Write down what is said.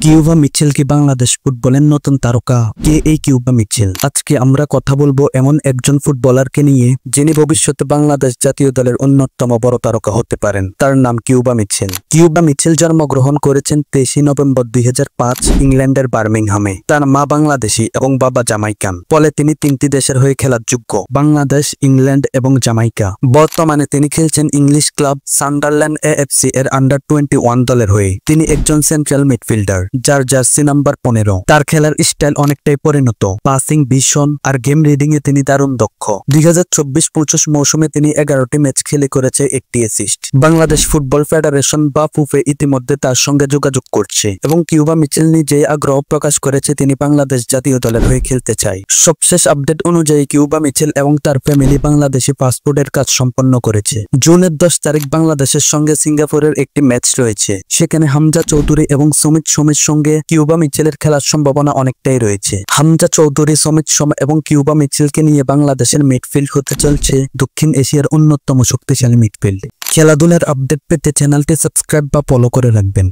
Cuba Mitchell কি বাংলাদেশ ফুটবলের নতুন তারকা? কে এই কিউবা মিচেল? আজকে আমরা কথা বলবো এমন একজন ফুটবলারকে নিয়ে যিনি ভবিষ্যতে বাংলাদেশ জাতীয় দলের অন্যতম বড় তারকা হতে পারেন। তার নাম কিউবা মিচেল। কিউবা মিচেল জন্মগ্রহণ করেছেন 23 নভেম্বর 2005 ইংল্যান্ডের বার্মিংহামে। তার মা বাংলাদেশি এবং বাবা জামাইকান। ফলে তিনি তিনটি দেশের হয়ে খেলার যোগ্য: বাংলাদেশ, ইংল্যান্ড এবং জামাইকা। বর্তমানে তিনি খেলছেন ইংলিশ ক্লাব সান্ডারল্যান্ড এএফসি এর আন্ডার 21 দলের হয়ে। তিনি একজন সেন্ট্রাল মিডফিল্ডার যার জার্সি নাম্বার 15। তার খেলার স্টাইল অনেকটাই পরিণত, passing, vision R game reading a তিনি দারুণ দক্ষ। 2024-25 মৌসুমে তিনি 11টি ম্যাচ খেলে করেছে 1টি অ্যাসিস্ট। বাংলাদেশ ফুটবল ফেডারেশন বা ফুফে ইতিমধ্যে তার সঙ্গে যোগাযোগ করছে এবং কিউবা মিচেল নিজেই আগ্রহ প্রকাশ করেছে তিনি বাংলাদেশ জাতীয় দলের হয়ে খেলতে চায়। সবশেষ আপডেট অনুযায়ী কিউবা মিচেল এবং তার ফ্যামিলি বাংলাদেশি পাসপোর্টের কাজ সম্পন্ন করেছে। জুনের 10 তারিখ বাংলাদেশের সঙ্গে সিঙ্গাপুরের একটি ম্যাচ রয়েছে। সেখানে হামজা চৌধুরী এবং সুমিত সোমের সঙ্গে কিউবা মিচেলের খেলার সম্ভাবনা অনেকটাই রয়েছে। হামজা চৌধুরী, সুমিত সোম এবং কিউবা মিচেলকে নিয়ে বাংলাদেশের মিডফিল্ড হতে চলছে দক্ষিণ এশিয়ার অন্যতম শক্তিশালী মিডফিল্ড। খেলাধুলার আপডেট পেতে চ্যানেলটি সাবস্ক্রাইব বা ফলো করে রাখবেন।